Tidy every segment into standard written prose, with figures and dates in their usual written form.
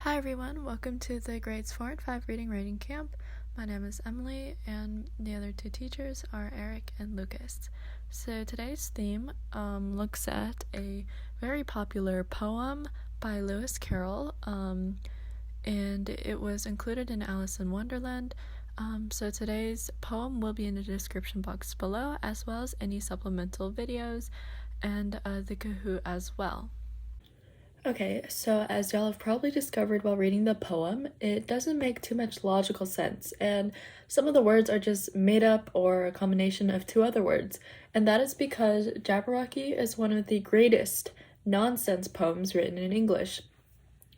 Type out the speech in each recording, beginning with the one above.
Hi everyone, welcome to the Grades 4 and 5 Reading Writing Camp. My name is Emily and the other two teachers are Eric and Lucas. So today's theme looks at a very popular poem by Lewis Carroll and it was included in Alice in Wonderland. So today's poem will be in the description box below, as well as any supplemental videos and the Kahoot as well. Okay, so as y'all have probably discovered while reading the poem, it doesn't make too much logical sense, and some of the words are just made up or a combination of two other words, and that is because Jabberwocky is one of the greatest nonsense poems written in English.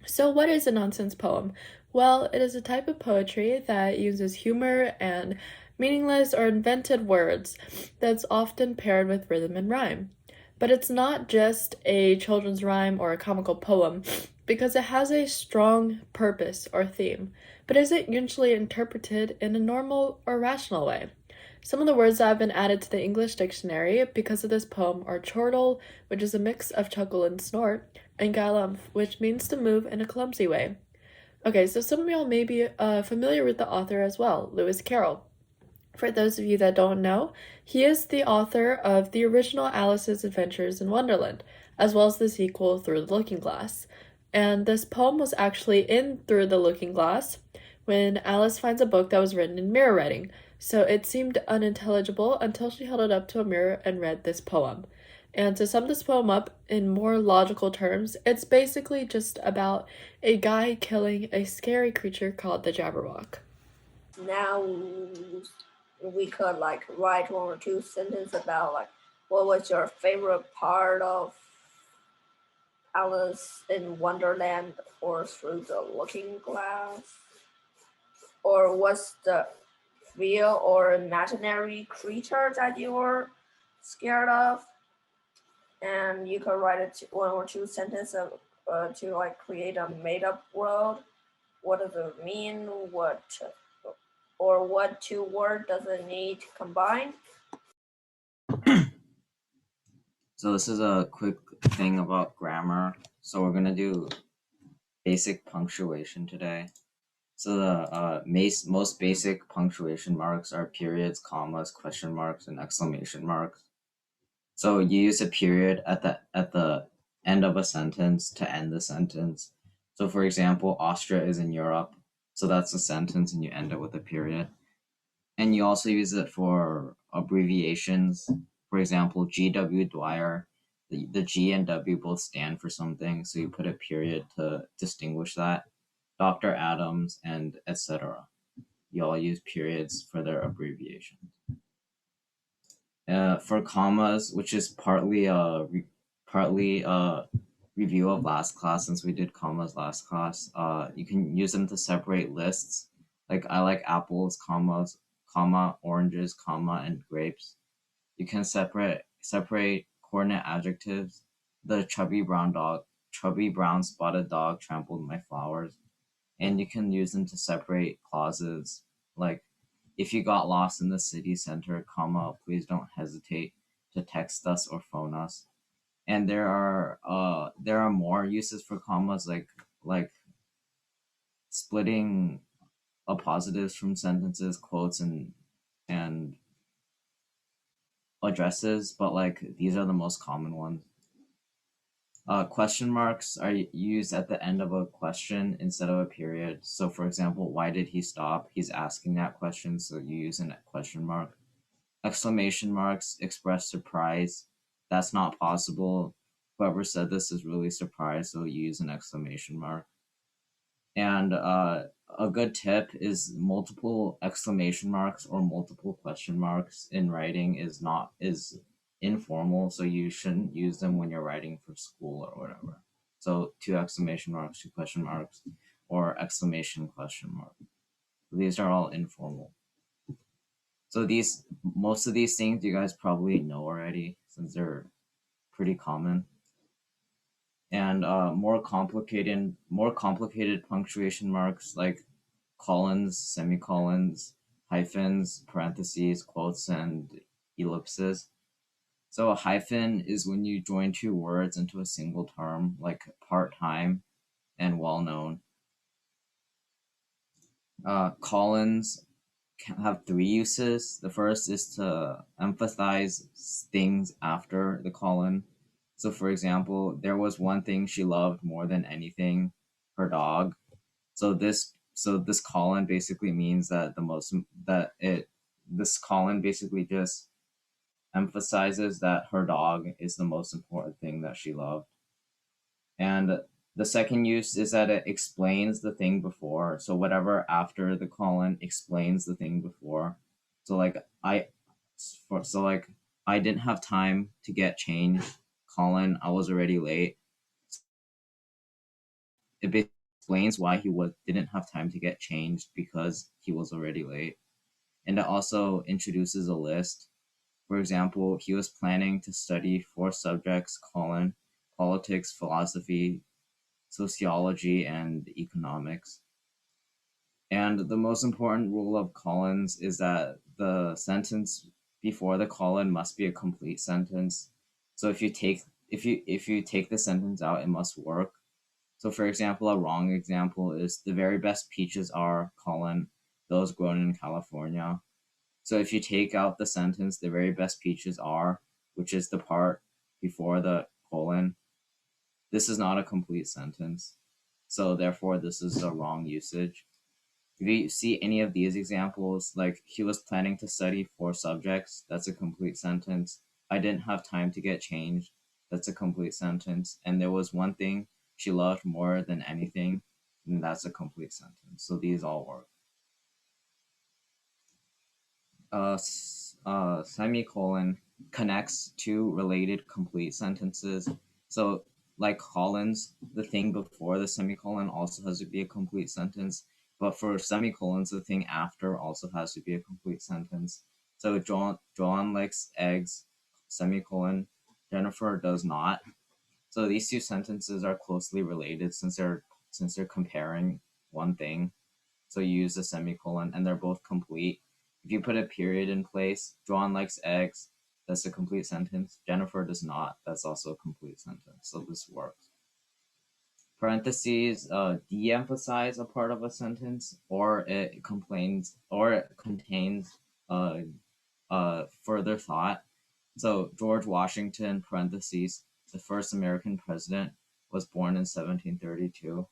So, what is a nonsense poem? Well, it is a type of poetry that uses humor and meaningless or invented words that's often paired with rhythm and rhyme. But it's not just a children's rhyme or a comical poem, because it has a strong purpose or theme, but isn't usually interpreted in a normal or rational way. Some of the words that have been added to the English dictionary because of this poem are chortle, which is a mix of chuckle and snort, and galumph, which means to move in a clumsy way. Okay, so some of y'all may be familiar with the author as well, Lewis Carroll. For those of you that don't know, he is the author of the original Alice's Adventures in Wonderland, as well as the sequel Through the Looking Glass. And this poem was actually in Through the Looking Glass when Alice finds a book that was written in mirror writing, so it seemed unintelligible until she held it up to a mirror and read this poem. And to sum this poem up in more logical terms, it's basically just about a guy killing a scary creature called the Jabberwock. Now we could write one or two sentences about what was your favorite part of Alice in Wonderland or Through the Looking Glass, or what's the real or imaginary creature that you were scared of, and you could write one or two sentences to create a made-up world. What does it mean? What two words does it need combined? So this is a quick thing about grammar. So we're gonna do basic punctuation today. So the most basic punctuation marks are periods, commas, question marks, and exclamation marks. So you use a period at the end of a sentence to end the sentence. So for example, Austria is in Europe. So that's a sentence and you end it with a period. And you also use it for abbreviations. For example, G.W. Dwyer, the G and W both stand for something, so you put a period to distinguish that. Dr. Adams and etc. You all use periods for their abbreviations. For commas, which is partly a review of last class, since we did commas last class, you can use them to separate lists. Like I like apples, commas, comma, oranges, comma, and grapes. You can separate coordinate adjectives. The chubby brown spotted dog trampled my flowers. And you can use them to separate clauses, like if you got lost in the city center, comma, please don't hesitate to text us or phone us. And there are more uses for commas, like splitting appositives from sentences, quotes, and addresses, but these are the most common ones. Question marks are used at the end of a question instead of a period. So for example, why did he stop? He's asking that question, so you use a question mark. Exclamation marks express surprise. That's not possible. Whoever said this is really surprised, so you use an exclamation mark. And a good tip is multiple exclamation marks or multiple question marks in writing is informal, so you shouldn't use them when you're writing for school or whatever. So 2 exclamation marks, 2 question marks, or exclamation question mark. These are all informal. So most of these things you guys probably know already, since they're pretty common. And more complicated punctuation marks like colons, semicolons, hyphens, parentheses, quotes, and ellipses. So a hyphen is when you join two words into a single term, like part-time and well-known. Colons have three uses. The first is to emphasize things after the colon. So, for example, there was one thing she loved more than anything, her dog. So this colon basically means that this colon basically just emphasizes that her dog is the most important thing that she loved. And the second use is that it explains the thing before. So whatever after the colon explains the thing before. So like I didn't have time to get changed. Colon, I was already late. It basically explains why didn't have time to get changed because he was already late. And it also introduces a list. For example, he was planning to study 4 subjects: colon, politics, philosophy, sociology, and economics. And the most important rule of colons is that the sentence before the colon must be a complete sentence. So if you take the sentence out, it must work. So for example, a wrong example is the very best peaches are colon those grown in California. So if you take out the sentence, the very best peaches are, which is the part before the colon, this is not a complete sentence. So therefore, this is a wrong usage. If you see any of these examples, like he was planning to study 4 subjects, that's a complete sentence. I didn't have time to get changed, that's a complete sentence. And there was one thing she loved more than anything, and that's a complete sentence. So these all work. Semicolon connects two related complete sentences. So like colons, the thing before the semicolon also has to be a complete sentence. But for semicolons, the thing after also has to be a complete sentence. So John likes eggs, semicolon. Jennifer does not. So these two sentences are closely related since they're comparing one thing. So you use a semicolon, and they're both complete. If you put a period in place, John likes eggs, that's a complete sentence. Jennifer does not, that's also a complete sentence. So this works. Parentheses de-emphasize a part of a sentence, or it contains further thought. So George Washington, parentheses, the first American president, was born in 1732.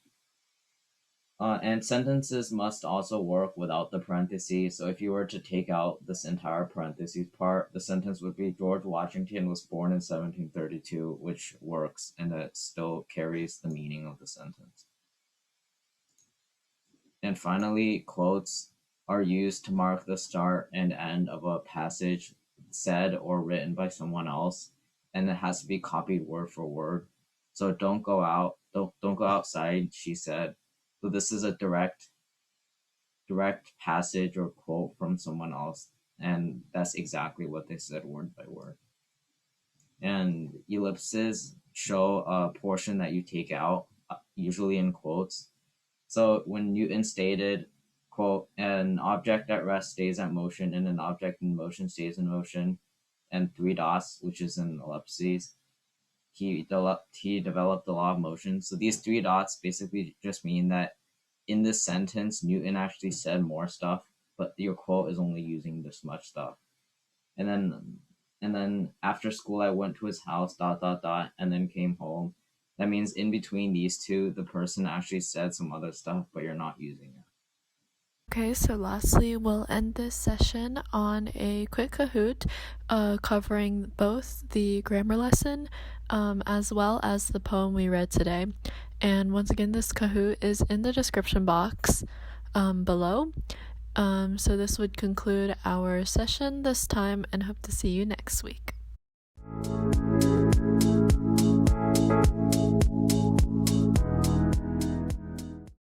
And sentences must also work without the parentheses. So if you were to take out this entire parentheses part, the sentence would be George Washington was born in 1732, which works, and it still carries the meaning of the sentence. And finally, quotes are used to mark the start and end of a passage said or written by someone else, and it has to be copied word for word. So don't go outside, she said. So this is a direct passage or quote from someone else, and that's exactly what they said word by word. And ellipses show a portion that you take out, usually in quotes. So when Newton stated, quote, an object at rest stays at motion, and an object in motion stays in motion, and 3 dots, which is in ellipses, he developed the law of motion. So these 3 dots basically just mean that in this sentence, Newton actually said more stuff, but your quote is only using this much stuff. And then after school, I went to his house, ... and then came home. That means in between these two, the person actually said some other stuff, but you're not using it. Okay, so lastly, we'll end this session on a quick Kahoot covering both the grammar lesson as well as the poem we read today. And once again, this Kahoot is in the description box below. So this would conclude our session this time, and hope to see you next week.